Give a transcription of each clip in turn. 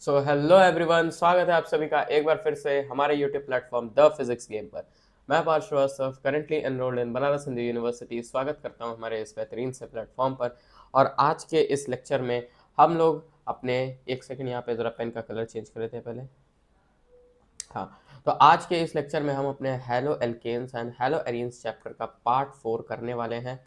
So hello everyone, स्वागत है आप सभी का एक बार फिर से हमारे YouTube platform the Physics Game पर। मैं Parth Shrivastava, currently enrolled in Banaras Hindu University, स्वागत करता हूं हमारे इस बेहतरीन से प्लेटफॉर्म पर। और आज के इस लेक्चर में हम लोग अपने एक सेकंड यहाँ पे ज़रा पेन का कलर चेंज कर लेते हैं पहले। हाँ, तो आज के इस लेक्चर में हम अपने haloalkanes and haloarenes chapter का पार्ट 4 करने वाले हैं।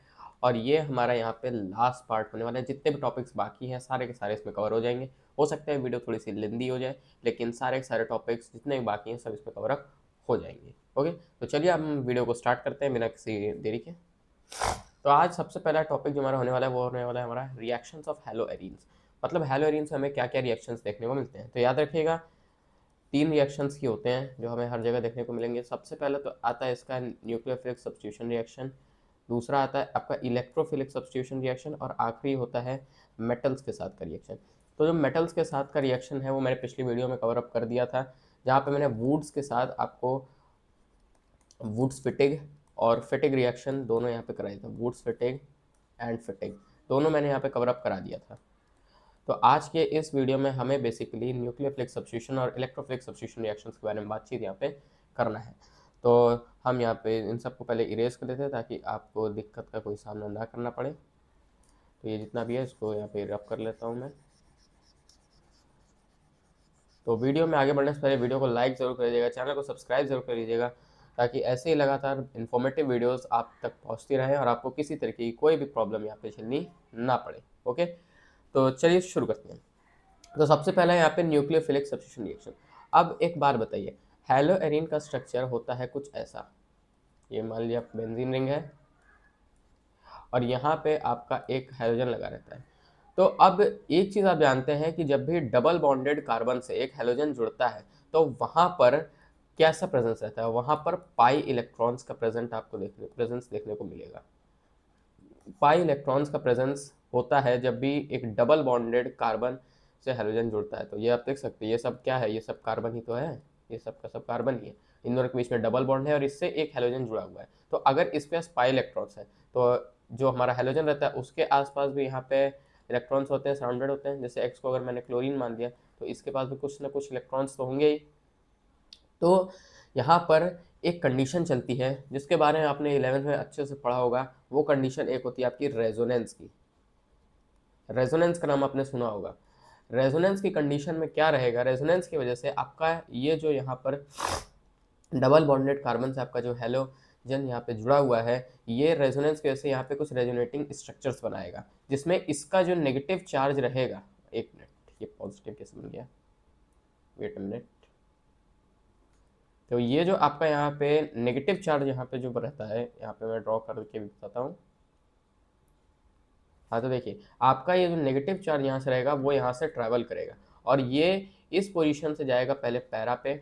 और ये हमारा यहाँ पे लास्ट पार्ट होने वाला है। जितने भी टॉपिक्स बाकी हैं सारे के सारे इसमें कवर हो जाएंगे। हो सकता है वीडियो थोड़ी सी लेंदी हो जाए, लेकिन सारे के सारे टॉपिक्स जितने भी बाकी हैं सब इसमें कवर अप हो जाएंगे। ओके, तो चलिए हम वीडियो को स्टार्ट करते हैं बिना किसी देरी के। तो आज सबसे पहला टॉपिक जो हमारा होने वाला है वो होने वाला है हमारा रिएक्शंस ऑफ हेलो एरीन्स। मतलब हेलो एरीन्स से हमें क्या क्या रिएक्शंस देखने को मिलते हैं। तो याद रखिएगा, 3 रिएक्शंस की होते हैं जो हमें हर जगह देखने को मिलेंगे। सबसे पहले तो आता है इसका न्यूक्लियोफिलिक सब्स्टिट्यूशन रिएक्शन, दूसरा आता है आपका इलेक्ट्रोफिलिक सब्स्टिट्यूशन रिएक्शन, और आखिरी होता है मेटल्स के साथ का रिएक्शन। तो जो मेटल्स के साथ का रिएक्शन है वो मैंने पिछली वीडियो में कवर अप कर दिया था, जहाँ पे मैंने वुड्स के साथ आपको वुड्स फिटिग और फिटिग रिएक्शन दोनों यहाँ पे कराए थे। वुड्स फिटिग एंड फिटिग दोनों मैंने यहाँ पे कवर अप करा दिया था। तो आज के इस वीडियो में हमें बेसिकली न्यूक्लियोफिलिक सब्स्टिट्यूशन और इलेक्ट्रोफिलिक सब्स्टिट्यूशन रिएक्शंस के बारे में बातचीत यहाँ पे करना है। तो हम यहाँ पे इन सबको पहले इरेज कर देते हैं ताकि आपको दिक्कत का कोई सामना ना करना पड़े। तो ये जितना भी है इसको यहाँ पे रब कर लेता हूँ मैं। तो वीडियो में आगे बढ़ने से पहले वीडियो को लाइक ज़रूर कर लीजिएगा, चैनल को सब्सक्राइब जरूर कर लीजिएगा, ताकि ऐसे ही लगातार इन्फॉर्मेटिव वीडियोस आप तक पहुँचती रहें और आपको किसी तरीके की कोई भी प्रॉब्लम यहाँ पे झेलनी ना पड़े। ओके, तो चलिए शुरू करते हैं। तो सबसे पहला यहाँ पे न्यूक्लियोफिलिक सब्स्टिट्यूशन रिएक्शन। अब एक बार बताइए, हेलो एरीन का स्ट्रक्चर होता है कुछ ऐसा। ये मान लिया बेंजीन रिंग है और यहाँ पे आपका एक हाइड्रोजन लगा रहता है। तो अब एक चीज़ आप जानते हैं कि जब भी डबल बॉन्डेड कार्बन से एक हाइड्रोजन जुड़ता है तो वहाँ पर कैसा प्रेजेंस रहता है, वहाँ पर पाई इलेक्ट्रॉन्स का प्रेजेंस देखने को मिलेगा। पाई इलेक्ट्रॉन्स का प्रेजेंस होता है जब भी एक डबल बॉन्डेड कार्बन से हाइड्रोजन जुड़ता है। तो ये आप देख सकते हैं, ये सब क्या है, ये सब कार्बन ही तो है, ये सब का सब कार्बन ही है। इन दोनों के बीच में डबल बॉन्ड है और इससे एक हाइड्रोजन जुड़ा हुआ है। तो अगर इस पे पाई इलेक्ट्रॉन्स है तो जो हमारा हाइड्रोजन रहता है उसके आसपास भी यहाँ पे इलेक्ट्रॉन्स होते हैं, सराउंडेड होते हैं। जैसे एक्स को अगर मैंने क्लोरीन मान दिया तो इसके पास भी कुछ ना कुछ इलेक्ट्रॉन्स तो होंगे ही। तो यहाँ पर एक कंडीशन चलती है जिसके बारे में आपने 11th में अच्छे से पढ़ा होगा। वो कंडीशन एक होती है आपकी रेजोनेंस की। रेजोनेंस का नाम आपने सुना होगा। रेजोनेंस की कंडीशन में क्या रहेगा, रेजोनेंस की वजह से आपका ये जो यहाँ पर डबल बॉन्डेड कार्बन से आपका जो हेलोजन यहाँ पे जुड़ा हुआ है, ये रेजोनेंस की वजह से यहाँ पे कुछ रेजोनेटिंग स्ट्रक्चर्स बनाएगा, जिसमें इसका जो नेगेटिव चार्ज रहेगा, एक मिनट, ये पॉजिटिव कैसे बन गया, वेट मिनट। तो ये जो आपका यहाँ पे नेगेटिव चार्ज यहाँ पे जो रहता है, यहाँ पे मैं ड्रॉ करके भी बताता हूँ। हाँ, तो देखिए आपका ये जो नेगेटिव चार्ज यहाँ से रहेगा वो यहाँ से ट्रैवल करेगा और ये इस पोजीशन से जाएगा पहले पैरा पे,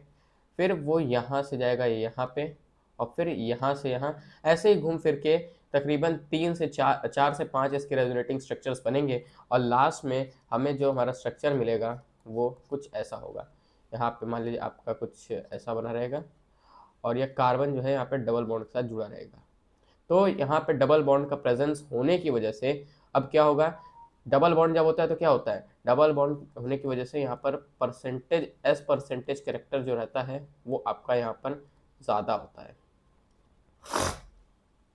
फिर वो यहाँ से जाएगा यहाँ पे, और फिर यहाँ से यहाँ, ऐसे ही घूम फिर के तकरीबन 4 से 5 इसके रेजोनेटिंग स्ट्रक्चर्स बनेंगे। और लास्ट में हमें जो हमारा स्ट्रक्चर मिलेगा वो कुछ ऐसा होगा। यहाँ पे मान लीजिए आपका कुछ ऐसा बना रहेगा और यह कार्बन जो है यहाँ पे डबल बॉन्ड के साथ जुड़ा रहेगा। तो यहाँ पे डबल बॉन्ड का प्रेजेंस होने की वजह से अब क्या होगा, डबल बॉन्ड जब होता है तो क्या होता है, डबल बॉन्ड होने की वजह से यहाँ पर परसेंटेज कैरेक्टर जो रहता है वो आपका यहाँ पर ज़्यादा होता है।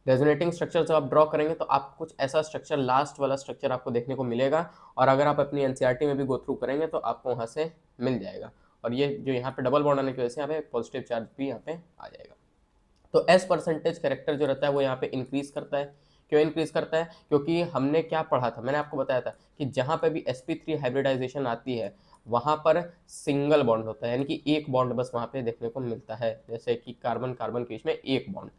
रेजोनेटिंग स्ट्रक्चर जब आप ड्रॉ करेंगे तो आपको कुछ ऐसा स्ट्रक्चर, लास्ट वाला स्ट्रक्चर आपको देखने को मिलेगा। और अगर आप अपनी एनसीईआरटी में भी गो थ्रू करेंगे तो आपको वहाँ से मिल जाएगा। और ये जो यहाँ पे डबल बॉन्ड आने की वजह से यहाँ पे पॉजिटिव चार्ज भी यहाँ पे आ जाएगा। तो एस परसेंटेज कैरेक्टर जो रहता है वो यहाँ पे इंक्रीज करता है। क्यों इंक्रीज करता है, क्योंकि हमने क्या पढ़ा था, मैंने आपको बताया था कि जहाँ पे भी sp3 हाइब्रिडाइजेशन आती है वहाँ पर सिंगल बॉन्ड होता है, यानी कि एक बॉन्ड बस वहाँ पे देखने को मिलता है, जैसे कि कार्बन कार्बन के बीच में एक बॉन्ड।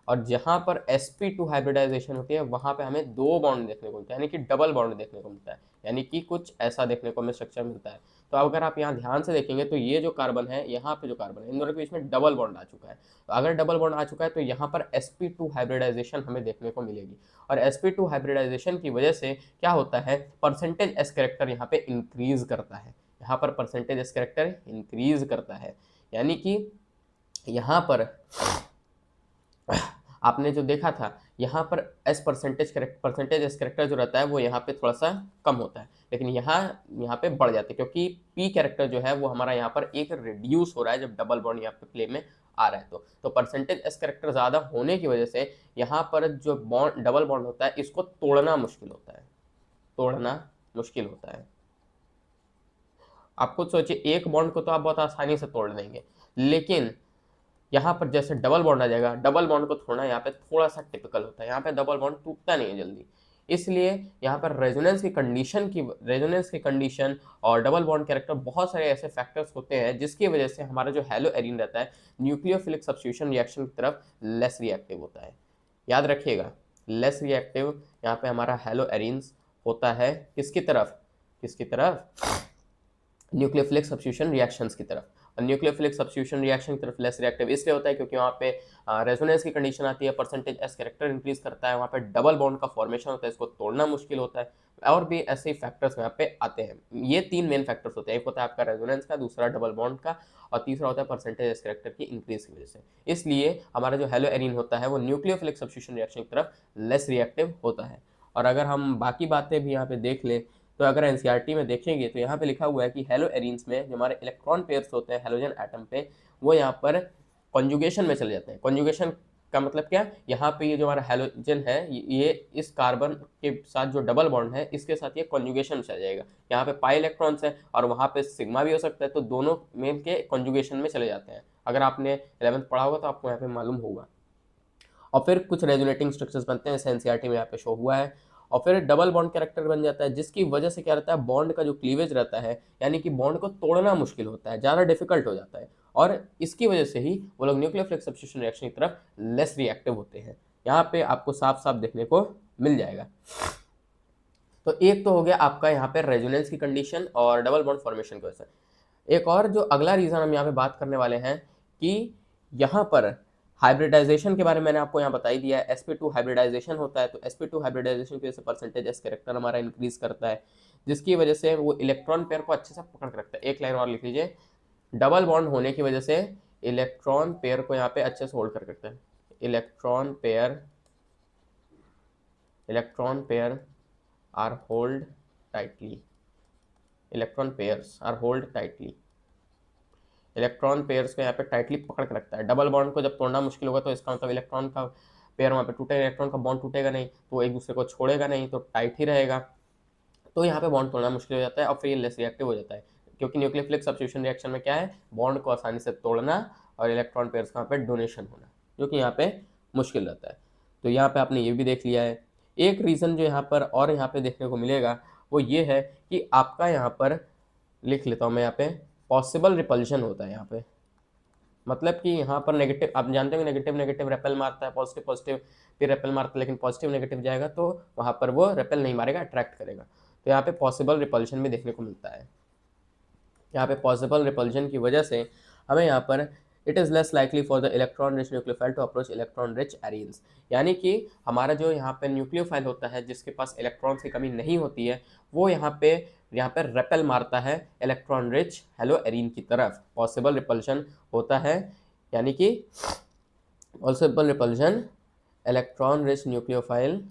और जहाँ पर sp2 हाइब्रिडाइजेशन होती है वहाँ पे हमें दो बॉन्ड देखने को मिलता है, यानी कि डबल बॉन्ड देखने को मिलता है, यानी कि कुछ ऐसा देखने को हमें स्ट्रक्चर मिलता है। तो अगर आप यहाँ ध्यान से देखेंगे तो ये जो कार्बन है, यहाँ पे जो कार्बन है, इन दोनों के बीच में डबल बॉन्ड आ चुका है। तो अगर डबल बॉन्ड आ चुका है तो यहाँ पर sp2 हाइब्रिडाइजेशन हमें देखने को मिलेगी। और sp2 हाइब्रिडाइजेशन की वजह से क्या होता है, परसेंटेज एस कैरेक्टर यहाँ पे इंक्रीज करता है। यहाँ पर परसेंटेज एस कैरेक्टर इंक्रीज करता है, यानी कि यहाँ पर आपने जो देखा था यहाँ पर एस परसेंटेज एस कैरेक्टर जो रहता है वो यहाँ पे थोड़ा सा कम होता है, लेकिन यहाँ पे बढ़ जाते हैं, क्योंकि पी कैरेक्टर जो है वो हमारा यहाँ पर एक रिड्यूस हो रहा है जब डबल बॉन्ड यहाँ पे प्ले में आ रहा है। तो परसेंटेज एस कैरेक्टर ज़्यादा होने की वजह से यहाँ पर जो बॉन्ड डबल बॉन्ड होता है इसको तोड़ना मुश्किल होता है। आप खुद सोचिए, एक बॉन्ड को तो आप बहुत आसानी से तोड़ देंगे, लेकिन यहाँ पर जैसे डबल बॉन्ड आ जाएगा, डबल बॉन्ड को तोड़ना यहाँ पे थोड़ा सा टिपिकल होता है, यहाँ पे डबल बॉन्ड टूटता नहीं है जल्दी। इसलिए यहाँ पर रेजोनेंस की कंडीशन और डबल बॉन्ड कैरेक्टर, बहुत सारे ऐसे फैक्टर्स होते हैं जिसकी वजह से हमारा जो हेलो एरीन रहता है न्यूक्लियोफिलिक सब्स्टिट्यूशन रिएक्शन की तरफ लेस रिएक्टिव होता है। याद रखिएगा, लेस रिएक्टिव यहाँ पे हमारा हेलो एरीन्स होता है किसकी तरफ न्यूक्लियोफिलिक सब्स्टिट्यूशन रिएक्शंस की तरफ। और न्यूक्लियोफिलिक सब्स्टिट्यूशन रिएक्शन की तरफ लेस रिएक्टिव इसलिए होता है क्योंकि वहाँ पे रेजोनेंस की कंडीशन आती है, परसेंटेज एस कैरेक्टर इंक्रीज करता है, वहाँ पे डबल बॉन्ड का फॉर्मेशन होता है, इसको तोड़ना मुश्किल होता है, और भी ऐसे फैक्टर्स यहाँ पे आते हैं। ये 3 मेन फैक्टर्स होते हैं, एक होता है आपका रेजोनेंस का, दूसरा डबल बॉन्ड का, और तीसरा होता है परसेंटेज एस कैरेक्टर की इंक्रीज की वजह से। इसलिए हमारा जो हेलो एरीन होता है वो न्यूक्लियोफिलिक सब्स्टिट्यूशन रिएक्शन की तरफ लेस रिएक्टिव होता है। और अगर हम बाकी बातें भी यहाँ पे देख लें, तो अगर एनसीईआरटी में देखेंगे तो यहाँ पे लिखा हुआ है कि हेलो एरीन्स में जो हमारे इलेक्ट्रॉन पेयर्स होते हैं हेलोजन एटम पे, वो यहाँ पर कॉन्जुगेशन में चले जाते हैं। कॉन्जुगेशन का मतलब क्या, यहाँ पे ये जो हमारा हेलोजन है ये इस कार्बन के साथ जो डबल बॉन्ड है इसके साथ ये कॉन्जुगेशन चला जाएगा। यहाँ पे पाई इलेक्ट्रॉन्स है और वहाँ पे सिग्मा भी हो सकता है, तो दोनों में के कॉन्जुगेशन में चले जाते हैं। अगर आपने 11th पढ़ा होगा तो आपको यहाँ पे मालूम होगा। और फिर कुछ रेजोनेटिंग स्ट्रक्चर्स बनते हैं, एनसीईआरटी में यहाँ पे शो हुआ है। और फिर डबल बॉन्ड कैरेक्टर बन जाता है, जिसकी वजह से क्या रहता है, बॉन्ड का जो क्लीवेज रहता है, यानी कि बॉन्ड को तोड़ना मुश्किल होता है, ज़्यादा डिफिकल्ट हो जाता है, और इसकी वजह से ही वो लोग न्यूक्लियोफिलिक सब्स्टिट्यूशन रिएक्शन की तरफ लेस रिएक्टिव होते हैं। यहाँ पे आपको साफ साफ देखने को मिल जाएगा। तो एक तो हो गया आपका यहाँ पे रेजोनेंस की कंडीशन और डबल बॉन्ड फॉर्मेशन की वजह से। एक और जो अगला रीज़न हम यहाँ पे बात करने वाले हैं कि यहाँ पर हाइब्रिडाइजेशन के बारे में मैंने आपको यहाँ बता ही दिया है। sp2 हाइब्रिडाइजेशन होता है, तो sp2 हाइब्रिडाइजेशन की वजह से परसेंटेज एस कैरेक्टर हमारा इंक्रीज करता है, जिसकी वजह से वो इलेक्ट्रॉन पेयर को अच्छे से पकड़ के रखता है। एक लाइन और लिख लीजिए, डबल बॉन्ड होने की वजह से इलेक्ट्रॉन पेयर को यहाँ पे अच्छे से होल्ड कर रखता है। Electron pair are hold tightly electron pairs are hold tightly electron pairs को यहाँ पे टाइटली पकड़ के रखता है। डबल बॉन्ड को जब तोड़ना मुश्किल होगा तो इसका मतलब इलेक्ट्रॉन का पेयर वहाँ पे टूटेगा, इलेक्ट्रॉन का बॉन्ड टूटेगा नहीं, तो एक दूसरे को छोड़ेगा नहीं, तो टाइट ही रहेगा, तो यहाँ पे बॉन्ड तोड़ना मुश्किल हो जाता है और फिर ये लेस रिएक्टिव हो जाता है। क्योंकि न्यूक्लियोफिलिक सब्स्टिट्यूशन रिएक्शन में क्या है, बॉन्ड को आसानी से तोड़ना और इलेक्ट्रॉन पेयर्स का यहाँ पे डोनेशन होना, जो कि यहाँ पे मुश्किल रहता है। तो यहाँ पे आपने ये भी देख लिया है। एक रीज़न जो यहाँ पर और यहाँ पे देखने को मिलेगा वो ये है कि आपका यहाँ पर लिख लेता हूँ मैं, यहाँ पे पॉसिबल रिपल्शन होता है। यहाँ पे मतलब कि यहाँ पर नेगेटिव, आप जानते हो नेगेटिव नेगेटिव रेपेल मारता है, पॉजिटिव पॉजिटिव फिर रेपेल मारता है, लेकिन पॉजिटिव नेगेटिव जाएगा तो वहाँ पर वो रेपेल नहीं मारेगा, अट्रैक्ट करेगा। तो यहाँ पे पॉसिबल रिपल्शन भी देखने को मिलता है। यहाँ पे पॉसिबल रिपल्शन की वजह से हमें यहाँ पर it is less likely for the electron rich nucleophile to approach electron rich arenes, यानी कि हमारा जो यहाँ पे न्यूक्लियोफाइल होता है जिसके पास इलेक्ट्रॉन्स की कमी नहीं होती है, वो यहाँ पे रेपेल मारता है इलेक्ट्रॉन रिच हेलो एरीन की तरफ। पॉसिबल रिपल्शन होता है, यानी कि possible repulsion electron rich nucleophile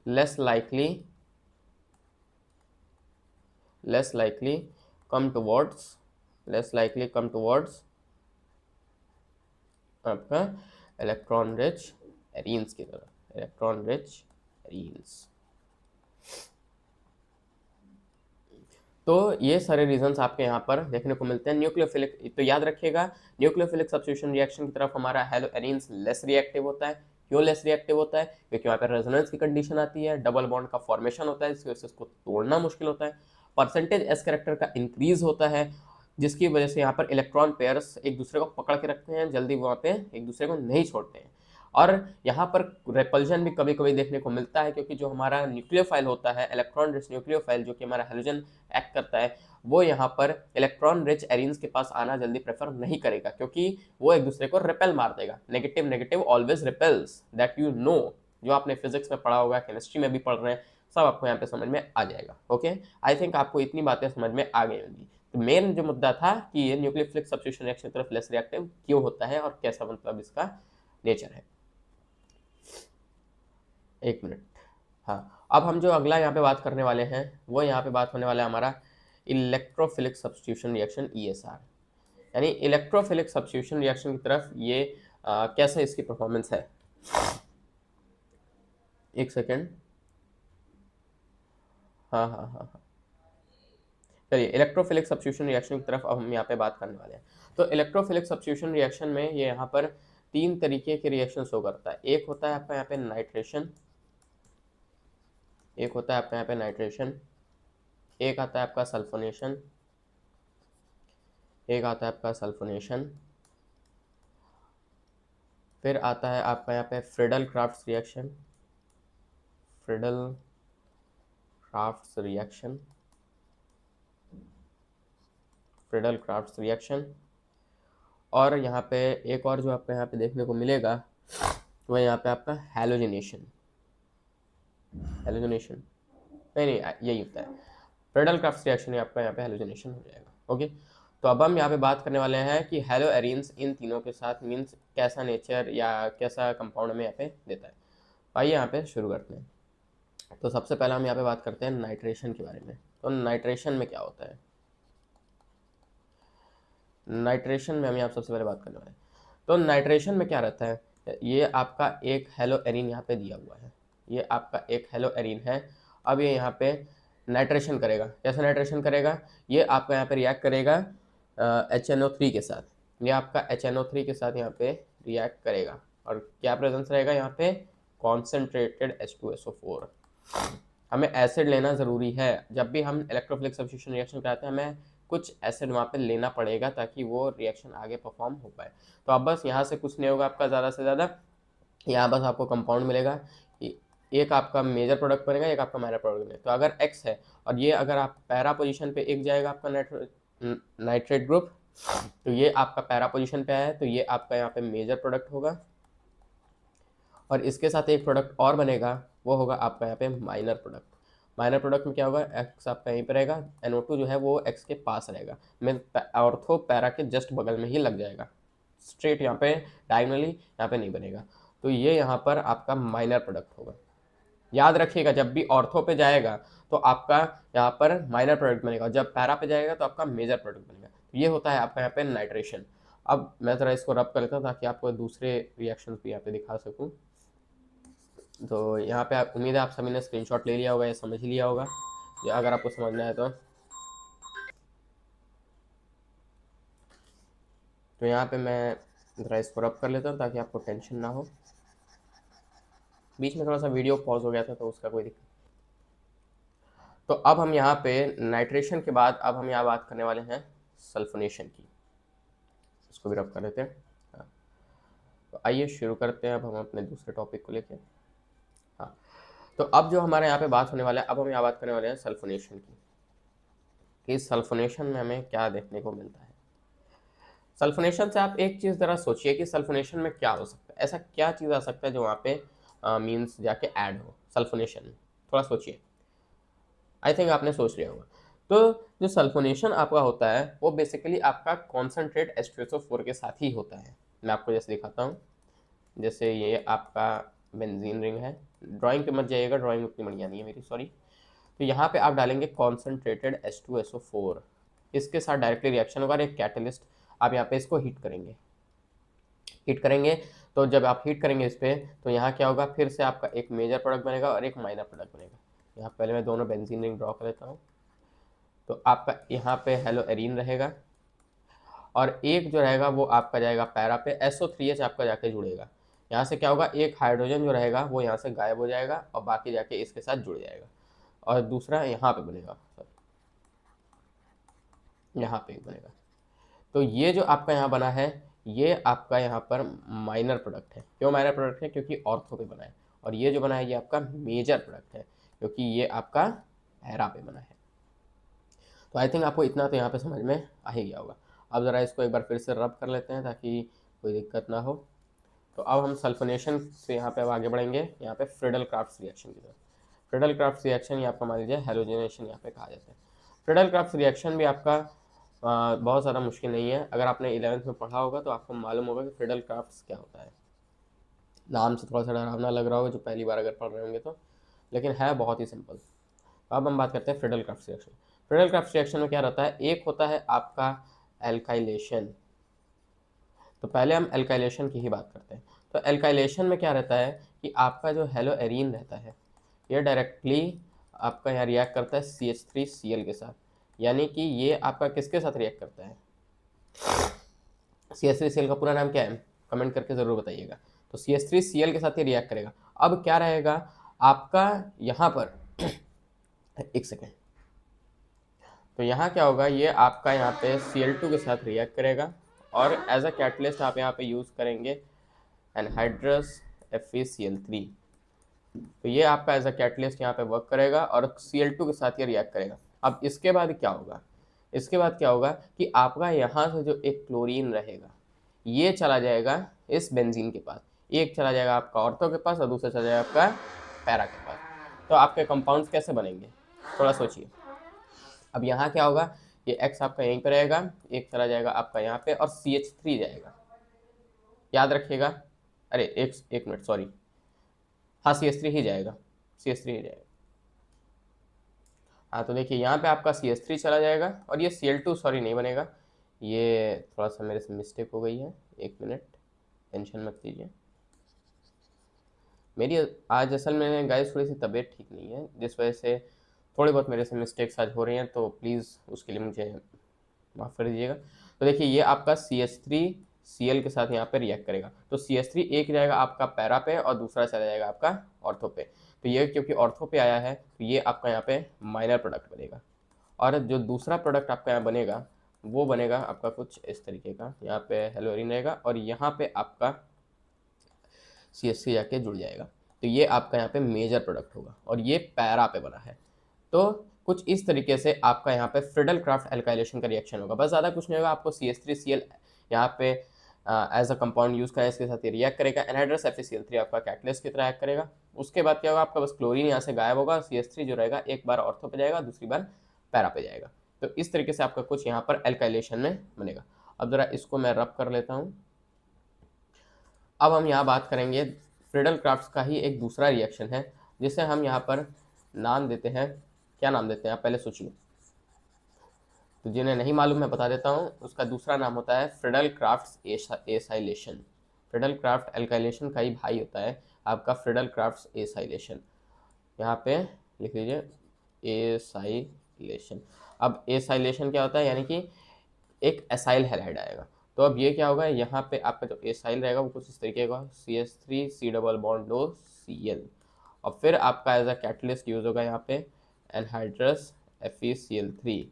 less likely come towards आपका इलेक्ट्रॉन रिच एरीन्स की तरफ, इलेक्ट्रॉन रिच एरीन्स। तो ये सारे रीजंस आपके यहाँ पर देखने को मिलते हैं। न्यूक्लियोफिलिक, तो याद रखिएगा, न्यूक्लियोफिलिक सब्स्टिट्यूशन रिएक्शन की तरफ हमारा हेलो एरीन्स लेस रिएक्टिव होता है। क्यों लेस रिएक्टिव होता है? क्योंकि वहाँ पर रेजोनेंस की कंडीशन आती है, डबल बॉन्ड का फॉर्मेशन होता है, जिसकी वजह से उसको तोड़ना मुश्किल होता है, परसेंटेज एस कैरेक्टर का इंक्रीज होता है, जिसकी वजह से यहाँ पर इलेक्ट्रॉन पेयर्स एक दूसरे को पकड़ के रखते हैं, जल्दी वहाँ पे एक दूसरे को नहीं छोड़ते हैं। और यहाँ पर रेपल्जन भी कभी कभी देखने को मिलता है, क्योंकि जो हमारा न्यूक्लियोफाइल होता है, इलेक्ट्रॉन रिच न्यूक्लियोफाइल, जो कि हमारा हेलोजन एक्ट करता है, वो यहाँ पर इलेक्ट्रॉन रिच एरीन्स के पास आना जल्दी प्रेफर नहीं करेगा, क्योंकि वो एक दूसरे को रिपेल मार देगा। Negative negative always repels, that you know, जो आपने फिजिक्स में पढ़ा होगा, केमिस्ट्री में भी पढ़ रहे हैं, सब आपको यहाँ पे समझ में आ जाएगा। ओके, आई थिंक आपको इतनी बातें समझ में आ गई होंगी। तो मेन जो मुद्दा था कि ये न्यूक्लियोफिलिक सब्स्टिट्यूशन रिएक्शन की तरफ लेस रिएक्टिव क्यों होता है और कैसा मतलब इसका नेचर है। एक मिनट, हाँ, अब हम जो अगला यहाँ पे बात करने वाले हैं वो यहाँ पे बात होने वाला है हमारा इलेक्ट्रोफिलिक सब्स्टिट्यूशन रिएक्शन ESR, यानी इलेक्ट्रोफिलिक सब्स्टिट्यूशन रिएक्शन की तरफ ये कैसे इसकी परफॉर्मेंस है। एक सेकेंड, हाँ हाँ हाँ हाँ, चलिए इलेक्ट्रोफिलिक सब्स्टिट्यूशन रिएक्शन की तरफ अब हम यहाँ पे बात करने वाले हैं। तो इलेक्ट्रोफिलिक सब्स्टिट्यूशन रिएक्शन में ये यहाँ पर 3 तरीके के रिएक्शन शो करता है। एक होता है आपका यहाँ पे नाइट्रेशन, एक होता है आपका यहाँ पे नाइट्रेशन, एक आता है आपका सल्फोनेशन, एक आता है आपका सल्फोनेशन, फिर आता है आपका यहाँ पे Friedel crafts reaction, Friedel crafts reaction, Friedel crafts reaction, और यहाँ पे एक और जो आपको यहाँ पे देखने को मिलेगा वो यहाँ पे आपका हैलोजिनेशन, हैलोजिनेशन नहीं नहीं यही होता है फ्रीडल क्राफ्ट्स रिएक्शन, आपका यहाँ पे हैलोजिनेशन हो जाएगा। ओके, तो अब हम यहाँ पे बात करने वाले हैं कि हेलो एरीन्स इन तीनों के साथ मीन्स कैसा नेचर या कैसा कंपाउंड हमें यहाँ पे देता है। आइए यहाँ पे शुरू करते हैं। तो सबसे पहले हम यहाँ पे बात करते हैं नाइट्रेशन के बारे में। तो नाइट्रेशन में क्या होता है, नाइट्रेशन में हम यहाँ सबसे पहले बात करने वाले हैं। तो नाइट्रेशन में क्या रहता है, ये आपका एक हेलो एरीन यहाँ पे दिया हुआ है, ये आपका एक हेलो एरीन है। अब ये यहाँ पे नाइट्रेशन करेगा, कैसे नाइट्रेशन करेगा, ये आपका यहाँ पे रिएक्ट करेगा HNO3 के साथ, ये आपका HNO3 के साथ यहाँ पे रिएक्ट करेगा और क्या प्रेजेंस रहेगा यहाँ पे, कॉन्सेंट्रेटेड H2SO4। हमें एसिड लेना ज़रूरी है, जब भी हम इलेक्ट्रोफिलिक सब्स्टिट्यूशन रिएक्शन कराते हैं हमें कुछ एसिड वहाँ पे लेना पड़ेगा ताकि वो रिएक्शन आगे परफॉर्म हो पाए। तो अब बस यहाँ से कुछ नहीं होगा आपका ज़्यादा से ज़्यादा, यहाँ बस आपको कंपाउंड मिलेगा, एक आपका मेजर प्रोडक्ट बनेगा, एक आपका माइनर प्रोडक्ट बनेगा। तो अगर X है और ये अगर आप पैरा पोजीशन पे एक जाएगा आपका नाइट्रेट ग्रुप, तो ये आपका पैरा पोजीशन पे है, तो ये आपका यहाँ पे मेजर प्रोडक्ट होगा और इसके साथ एक प्रोडक्ट और बनेगा, वो होगा आपका यहाँ पे माइनर प्रोडक्ट। माइनर प्रोडक्ट में क्या होगा, X आपका यहीं पर रहेगा, NO2 जो है वो X के पास रहेगा, मीन ऑर्थो पैरा के जस्ट बगल में ही लग जाएगा, स्ट्रेट यहाँ पे डायगोनली यहाँ पे नहीं बनेगा। तो ये यहाँ पर आपका माइनर प्रोडक्ट होगा। याद रखिएगा जब भी ऑर्थो पे जाएगा तो आपका यहाँ पर माइनर प्रोडक्ट बनेगा, जब पैरा पे जाएगा तो आपका मेजर प्रोडक्ट बनेगा। तो ये होता है आपका यहाँ पे नाइट्रेशन। अब मैं ज़रा इसको रब कर लेता हूँ ताकि आपको दूसरे रिएक्शन भी यहाँ पे दिखा सकूँ। तो यहाँ पे आप उम्मीद है आप सभी ने स्क्रीनशॉट ले लिया होगा या समझ लिया होगा, या अगर आपको समझना है तो यहाँ पे मैं ज़रा इसको रब कर लेता हूँ ताकि आपको टेंशन ना हो। बीच में थोड़ा सा वीडियो पॉज हो गया था तो उसका कोई दिक्कत। तो अब हम यहाँ पे नाइट्रेशन के बाद अब हम यहाँ बात करने वाले हैं सल्फोनेशन की, इसको भी रब कर लेते हैं। हाँ, तो आइए शुरू करते हैं अब हम अपने दूसरे टॉपिक को लेके। हाँ, तो अब जो हमारे यहाँ पे बात होने वाला है, अब हम यहाँ बात करने वाले हैं सल्फोनेशन की, कि सल्फोनेशन में हमें क्या देखने को मिलता है। सल्फोनेशन से आप एक चीज़ ज़रा सोचिए कि सल्फोनेशन में क्या हो सकता है, ऐसा क्या चीज़ आ सकता है जो वहाँ पे मीन्स जाके ऐड हो सल्फोनेशन में, थोड़ा सोचिए। आई थिंक आपने सोच लिया होगा। तो जो सल्फोनेशन आपका होता है वो बेसिकली आपका कॉन्सेंट्रेट H2SO4 के साथ ही होता है। मैं आपको जैसे दिखाता हूँ, जैसे ये आपका बेंजीन रिंग है, ड्राइंग पे मत जाइएगा, ड्राइंग उतनी बढ़िया नहीं है मेरी, सॉरी। तो यहाँ पे आप डालेंगे कॉन्सेंट्रेटेड H2SO4, इसके साथ डायरेक्टली रिएक्शन होगा, एक कैटलिस्ट आप यहाँ पे इसको हीट करेंगे, हीट करेंगे। तो जब आप हीट करेंगे इस पर तो यहाँ क्या होगा, फिर से आपका एक मेजर प्रोडक्ट बनेगा और एक माइनर प्रोडक्ट बनेगा। यहाँ पहले मैं दोनों बेंजीन रिंग ड्रॉ कर लेता हूँ। तो आपका यहाँ पे हेलो एरीन रहेगा और एक जो रहेगा वो आपका जाएगा पैरा पे, SO3H आपका जाके जुड़ेगा। यहाँ से क्या होगा, एक हाइड्रोजन जो रहेगा वो यहाँ से गायब हो जाएगा और बाकी जाके इसके साथ जुड़ जाएगा और दूसरा यहाँ पे बनेगा, यहाँ पे बनेगा। तो ये जो आपका यहाँ बना है ये आपका यहाँ पर माइनर प्रोडक्ट है। क्यों माइनर प्रोडक्ट है, क्योंकि ऑर्थो पे बना है। और ये जो बना है ये आपका मेजर प्रोडक्ट है क्योंकि ये आपका पैरा पे बना है। तो आई थिंक आपको इतना तो यहाँ पे समझ में आ ही गया होगा। अब ज़रा इसको एक बार फिर से रब कर लेते हैं ताकि कोई दिक्कत ना हो। तो अब हम सल्फोनेशन से यहाँ पे अब आगे बढ़ेंगे, यहाँ पे फ्रीडल क्राफ्ट्स रिएक्शन की तरफ। फ्रीडल क्राफ्ट रिएक्शन या आपका मान लीजिए हेलोजिनेशन यहाँ पे कहा जाता है। फ्रीडल क्राफ्ट रिएक्शन भी आपका बहुत ज़्यादा मुश्किल नहीं है। अगर आपने 11th में पढ़ा होगा तो आपको मालूम होगा कि फ्रीडल क्राफ्ट क्या होता है। नाम से थोड़ा सा डरावना लग रहा होगा जो पहली बार अगर पढ़ रहे होंगे तो, लेकिन है बहुत ही सिंपल। अब हम बात करते हैं Friedel craft reaction. Friedel craft reaction में क्या रहता है, एक होता है आपका एल्काइलेशन। तो पहले हम एल्काइलेशन की ही बात करते हैं। तो एल्काइलेशन में क्या रहता है कि आपका जो हेलो एरीन रहता है ये डायरेक्टली आपका यहाँ रिएक्ट करता है CH3Cl के साथ। यानी कि ये आपका किसके साथ रिएक्ट करता है, CH3Cl का पूरा नाम क्या है कमेंट करके ज़रूर बताइएगा। तो CH3Cl के साथ ये रिएक्ट करेगा। अब क्या रहेगा आपका यहाँ पर एक सेकेंड, तो यहाँ क्या होगा, ये आपका यहाँ पे Cl2 के साथ रिएक्ट करेगा और एज अ कैटलिस्ट आप यहाँ पे यूज़ करेंगे एनहाइड्रस FeCl3। तो ये आपका एज अ कैटलिस्ट यहाँ पे वर्क करेगा और Cl2 के साथ ये रिएक्ट करेगा। अब इसके बाद क्या होगा, इसके बाद क्या होगा कि आपका यहाँ से जो एक क्लोरीन रहेगा ये चला जाएगा इस बेंजीन के पास, एक चला जाएगा आपका ऑर्थो के पास और दूसरा चला जाएगा आपका पैरा के पास। तो आपके कंपाउंड्स कैसे बनेंगे थोड़ा सोचिए। अब यहाँ क्या होगा, ये X आपका यहीं पे रहेगा, एक चला जाएगा आपका यहाँ पे और CH3 जाएगा, याद रखिएगा। अरे एक मिनट सॉरी, हाँ CH3 ही जाएगा, CH3 ही जाएगा। हाँ तो देखिए यहाँ पे आपका CH3 चला जाएगा और ये Cl2 सॉरी नहीं बनेगा, ये थोड़ा सा मेरे से मिस्टेक हो गई है, एक मिनट टेंशन मत लीजिए। मेरी आज असल में गाइस थोड़ी सी तबीयत ठीक नहीं है जिस वजह से थोड़ी बहुत मेरे से मिस्टेक्स आज हो रही हैं, तो प्लीज़ उसके लिए मुझे माफ़ कर दीजिएगा। तो देखिए ये आपका CH3Cl के साथ यहाँ पे रिएक्ट करेगा। तो CH3 एक जाएगा आपका पैरा पे और दूसरा चला जाएगा आपका ऑर्थो पे। तो ये क्योंकि ऑर्थो पे आया है तो ये आपका यहाँ पे माइनर प्रोडक्ट बनेगा और जो दूसरा प्रोडक्ट आपका यहाँ बनेगा वो बनेगा आपका कुछ इस तरीके का, यहाँ पे हेलोरिन रहेगा और यहाँ पे आपका CH3 जाके जुड़ जाएगा। तो ये आपका यहाँ पे मेजर प्रोडक्ट होगा और ये पैरा पे बना है। तो कुछ इस तरीके से आपका यहाँ पे फ्रीडल क्राफ्ट एल्काइलेशन का रिएक्शन होगा, बस ज़्यादा कुछ नहीं होगा। आपको CH3Cl यहाँ पे एज अ कंपाउंड यूज़ करें, इसके साथ ये रिएक्ट करेगा, एनहाइड्रस FeCl3 आपका कैटलिस्ट की तरह एक्ट करेगा। उसके बाद क्या होगा, आपका बस क्लोरीन यहाँ से गायब होगा, CH3 जो रहेगा एक बार ऑर्थो पे जाएगा दूसरी बार पैरा पे जाएगा। तो इस तरीके से आपका कुछ यहाँ पर एल्काइलेशन में बनेगा। अब ज़रा इसको मैं रब कर लेता हूँ। अब हम यहाँ बात करेंगे फ्रीडल क्राफ्ट का ही एक दूसरा रिएक्शन है जिसे हम यहाँ पर नाम देते हैं, क्या नाम देते हैं आप पहले सोचिए। तो जिन्हें नहीं मालूम मैं बता देता हूँ, उसका दूसरा नाम होता है Friedel Crafts acylation. Friedel craft alkylation का ही भाई होता है आपका फ्रीडल क्राफ्ट एसाइलेशन। यहाँ पे लिख लीजिए एसाइलेशन। अब एसाइलेशन क्या होता है, यानी कि एक एसाइल हैलाइड आएगा। तो अब ये क्या होगा, यहाँ पे आपका जो एसाइल रहेगा वो कुछ इस तरीके का CH3C double bond O Cl और फिर आपका एज अ कैटलिस्ट यूज होगा यहाँ पे एनहाइड्रस FeCl3।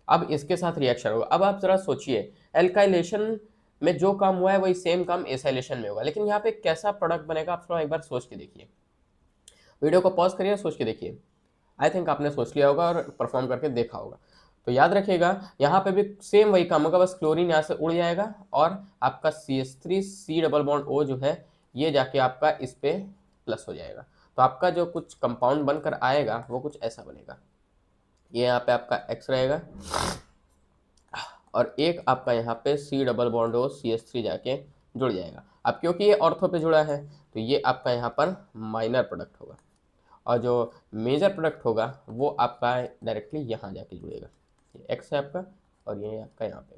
अब इसके साथ रिएक्शन होगा। अब आप जरा सोचिए, एल्काइलेशन में जो काम हुआ है वही सेम काम एसाइलेशन में होगा, लेकिन यहाँ पे कैसा प्रोडक्ट बनेगा आप थोड़ा एक बार सोच के देखिए। वीडियो को पॉज करिए, सोच के देखिए। आई थिंक आपने सोच लिया होगा और परफॉर्म करके देखा होगा। तो याद रखिएगा यहाँ पे भी सेम वही काम होगा, बस क्लोरीन यहाँ से उड़ जाएगा और आपका CH3C डबल बॉन्ड O जो है ये जाके आपका इस पे प्लस हो जाएगा। तो आपका जो कुछ कंपाउंड बनकर आएगा वो कुछ ऐसा बनेगा। ये यहाँ पे आपका X रहेगा और एक आपका यहाँ पे C double bond O CH3 जाके जुड़ जाएगा। अब क्योंकि ये ऑर्थो पे जुड़ा है तो ये आपका यहाँ पर माइनर प्रोडक्ट होगा और जो मेजर प्रोडक्ट होगा वो आपका डायरेक्टली यहाँ जाके जुड़ेगा। ये X है आपका और ये आपका यहाँ पे,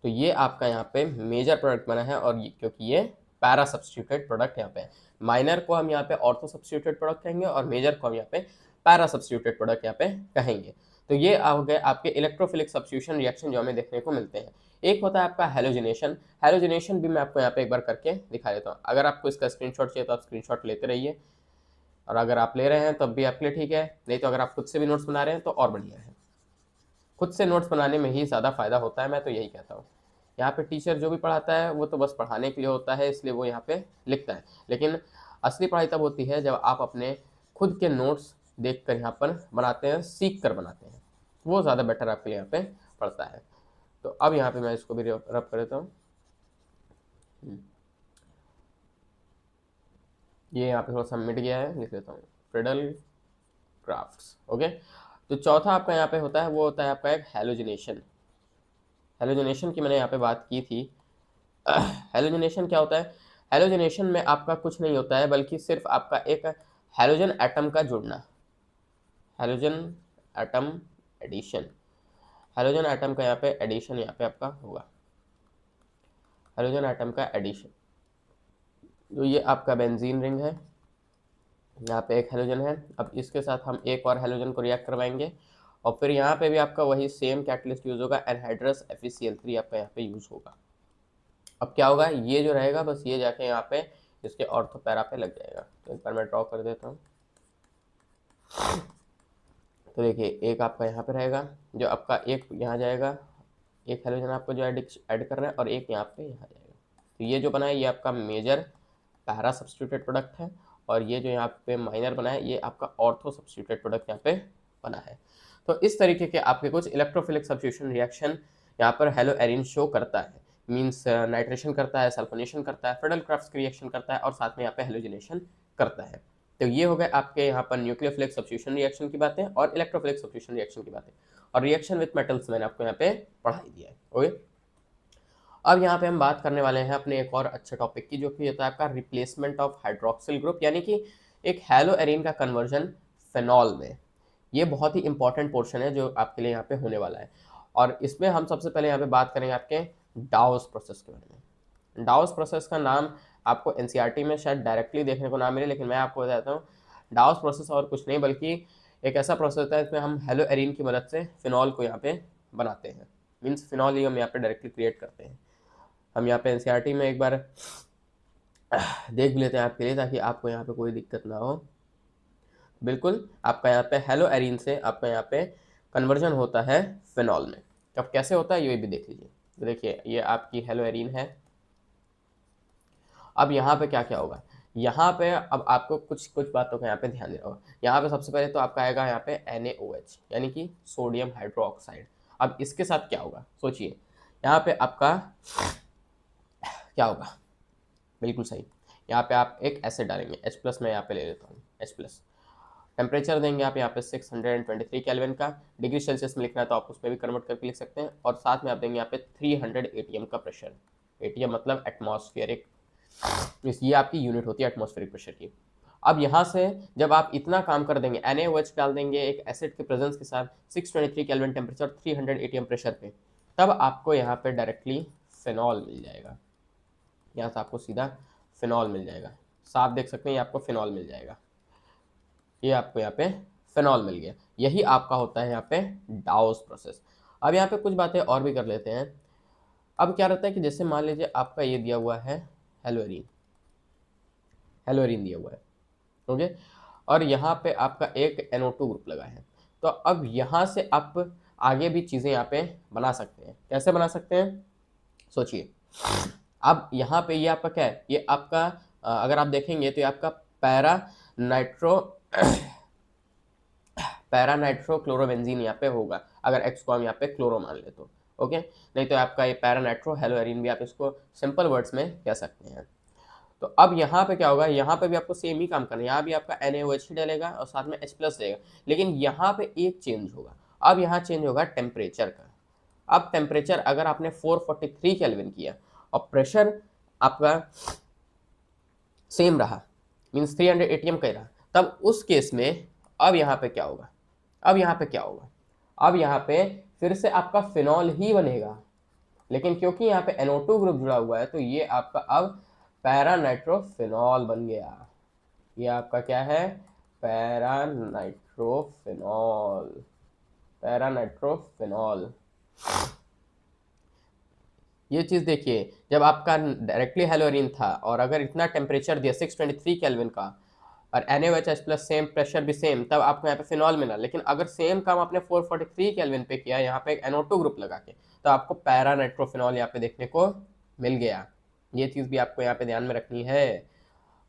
तो ये आपका यहाँ पे मेजर प्रोडक्ट बना है और क्योंकि ये पैरा सब्स्टिट्यूटेड प्रोडक्ट यहाँ पे है। माइनर को हम यहाँ पे ऑर्थो सब्स्टिट्यूटेड प्रोडक्ट कहेंगे और मेजर को हम यहाँ पे पैरा सब्स्टिट्यूटेड प्रोडक्ट यहाँ पे कहेंगे। तो ये हो गए आपके इलेक्ट्रोफिलिक सब्स्टिट्यूशन रिएक्शन जो हमें देखने को मिलते हैं। एक होता है आपका हेलोजिनेशन। हेलोजिनेशन भी मैं आपको यहाँ पे एक बार करके दिखा देता हूँ। अगर आपको इसका स्क्रीनशॉट चाहिए तो आप स्क्रीनशॉट लेते रहिए और अगर आप ले रहे हैं तब भी आपके लिए ठीक है, नहीं तो अगर आप खुद से भी नोट्स बना रहे हैं तो और बढ़िया है। खुद से नोट्स बनाने में ही ज़्यादा फायदा होता है, मैं तो यही कहता हूँ। यहाँ पे टीचर जो भी पढ़ाता है वो तो बस पढ़ाने के लिए होता है, इसलिए वो यहाँ पे लिखता है, लेकिन असली पढ़ाई तब होती है जब आप अपने खुद के नोट्स देख कर यहाँ पर बनाते हैं, सीख कर बनाते हैं, वो ज़्यादा बेटर आपके लिए यहाँ पे पड़ता है। तो अब यहाँ पे मैं इसको भी रब कर देता हूँ। ये यहाँ पे थोड़ा सा मिट गया है, लिख लेता हूँ, फ्रिडल क्राफ्ट्स। ओके, तो चौथा आपका यहाँ पे होता है, वो होता है आपका एक हेलोजिनेशन। हेलोजिनेशन की मैंने यहाँ पे बात की थी। हेलोजिनेशन क्या होता है? हेलोजिनेशन में आपका कुछ नहीं होता है, बल्कि सिर्फ आपका एक हेलोजन एटम का जुड़ना, halogen atom addition, halogen atom का यहाँ पे एडिशन यहाँ पे आपका होगा, हेलोजन एटम का एडिशन। तो ये आपका बेंजीन रिंग है, यहाँ पे एक हेलोजन है, अब इसके साथ हम एक और हेलोजन को रिएक्ट करवाएंगे, और फिर यहाँ पे भी आपका वही सेम कैटलिस्ट यूज होगा, एनहाइड्रस FeCl3 आपका यहाँ पे यूज होगा। अब क्या होगा, ये जो रहेगा बस ये जाके यहाँ पे इसके ऑर्थो पैरा पे लग जाएगा। तो एक बार मैं ड्रॉ कर देता हूँ। तो देखिए, एक आपका यहाँ पे रहेगा, जो आपका एक यहाँ जाएगा, एक हेलोजन आपको जो ऐड करना है, और एक यहाँ पे यहाँ जाएगा। तो ये जो बना है ये आपका मेजर पैरा सब्स्टिट्यूटेड प्रोडक्ट है, और ये जो यहाँ पे माइनर बना है ये आपका ऑर्थो सब्स्टिट्यूटेड प्रोडक्ट यहाँ पे बना है। तो इस तरीके के आपके कुछ इलेक्ट्रोफिलिक सब्स्टिट्यूशन रिएक्शन यहाँ पर हेलो एरिन शो करता है, मीन्स नाइट्रेशन करता है, सल्फोनेशन करता है, फ्रिडल क्राफ्ट्स रिएक्शन करता है, और साथ में यहाँ पे हेलोजिनेशन करता है। तो ये हो गए आपके यहाँ पर न्यूक्लियोफिलिक सब्स्टिट्यूशन रिएक्शन की बातें और इलेक्ट्रोफिलिक सब्स्टिट्यूशन रिएक्शन की बातें, और रिएक्शन विद मेटल्स मैंने आपको यहाँ पे पढ़ा ही दिया है। ओके, अब यहाँ पे हम बात करने वाले हैं अपने एक और अच्छे टॉपिक की, जो कि होता है आपका रिप्लेसमेंट ऑफ हाइड्रोक्सिल ग्रुप, यानी कि एक हेलो एरिन का कन्वर्जन फेनॉल में। ये बहुत ही इंपॉर्टेंट पोर्शन है जो आपके लिए यहाँ पे होने वाला है, और इसमें हम सबसे पहले यहाँ पे बात करेंगे आपके डाउस प्रोसेस के बारे में। डाउस प्रोसेस का नाम आपको एनसीईआरटी में शायद डायरेक्टली देखने को ना मिले, लेकिन मैं आपको बताता हूँ, डाउस प्रोसेस और कुछ नहीं बल्कि एक ऐसा प्रोसेस होता है जिसमें हम हेलो एरिन की मदद से फिनॉल को यहाँ पे बनाते हैं, मीन्स फिनॉल ही हम यहाँ पे डायरेक्टली क्रिएट करते हैं। हम यहाँ पे एनसीईआरटी में एक बार देख भी लेते हैं आपके लिए, ताकि आपको यहाँ पे कोई दिक्कत ना हो। बिल्कुल, आपका यहाँ पे हेलो एरिन से आपका यहाँ पे कन्वर्जन होता है फिनॉल में। अब कैसे होता है ये भी देख लीजिए। तो देखिए, ये आपकी हेलो एरिन है। अब यहाँ पे क्या क्या होगा, यहाँ पे अब आपको कुछ कुछ बातों का यहाँ पे ध्यान देना होगा। यहाँ पे सबसे पहले तो आपका आएगा यहाँ पे NaOH, यानी कि सोडियम हाइड्रोक्साइड। अब इसके साथ क्या होगा सोचिए, यहाँ पे आपका क्या होगा, बिल्कुल सही, यहाँ पे आप एक एसिड डालेंगे, H+ मैं यहाँ पे ले लेता हूँ, H+। टेम्परेचर देंगे आप यहाँ पे 623 केल्विन का, डिग्री सेल्सियस में लिखना है तो आप उसमें भी कन्वर्ट करके लिख सकते हैं, और साथ में आप देंगे यहाँ पे 300 ATM का प्रेशर। ATM मतलब एटमॉस्फेरिक, ये आपकी यूनिट होती है एटमॉस्फेरिक प्रेशर की। अब यहाँ से जब आप इतना काम कर देंगे, NaOH डाल देंगे एक एसिड के प्रेजेंस के साथ, 623 केल्विन टेम्परेचर, 300 ATM प्रेशर पे, तब आपको यहाँ पे डायरेक्टली फिनॉल मिल जाएगा। यहाँ से आपको सीधा फिनॉल मिल जाएगा, साफ देख सकते हैं, ये आपको फिनॉल मिल जाएगा। ये आपको यहाँ पे फिनॉल मिल गया। यही आपका होता है यहाँ पे डाउस प्रोसेस। अब यहाँ पे कुछ बातें और भी कर लेते हैं। अब क्या रहता है कि जैसे मान लीजिए आपका ये दिया हुआ है हेलोरीन, हेलोरीन दिया हुआ है, ओके, और यहाँ पे आपका एक NO2 ग्रुप लगा है। तो अब यहाँ से आप आगे भी चीज़ें यहाँ पे बना सकते हैं। कैसे बना सकते हैं सोचिए। अब यहाँ पे ये आपका क्या है, ये आपका अगर आप देखेंगे तो ये आपका पैरा नाइट्रो पैरा नाइट्रोक्लोरोबेंजीन यहाँ पे होगा, अगर एक्स को हम यहाँ पे क्लोरो मान ले तो। ओके, नहीं तो आपका ये पैरा नाइट्रो हेलोएरिन भी आप इसको सिंपल वर्ड्स में कह सकते हैं। तो अब यहाँ पे क्या होगा, यहाँ पे भी आपको सेम ही काम करना है, यहाँ भी आपका NaOH ही डलेगा और साथ में H+ देगा, लेकिन यहाँ पे एक चेंज होगा। अब यहाँ चेंज होगा टेम्परेचर का। अब टेम्परेचर अगर आपने 443 केल्विन किया और प्रेशर आपका सेम रहा, मीन्स 300 ATM का ही रहा, तब उस केस में अब यहाँ पे क्या होगा, अब यहाँ पे क्या होगा, अब यहाँ पे फिर से आपका फिनॉल ही बनेगा, लेकिन क्योंकि यहाँ पे NO2 ग्रुप जुड़ा हुआ है तो ये आपका अब पैरानाइट्रोफिनॉल बन गया। ये आपका क्या है, पैरानाइट्रोफिनॉल, पैरानाइट्रोफिनॉल। ये चीज़ देखिए, जब आपका डायरेक्टली हेलोरीन था और अगर इतना टेम्परेचर दिया 623 केल्विन का और NaOH+ सेम प्रेशर भी सेम, तब आपको यहाँ पे फिनॉल मिला। लेकिन अगर सेम काम आपने 443 केल्विन पे किया, यहाँ पे एक NO2 ग्रुप लगा के, तो आपको पैरानाइट्रोफिनॉल यहाँ पे देखने को मिल गया। ये चीज़ भी आपको यहाँ पे ध्यान में रखनी है।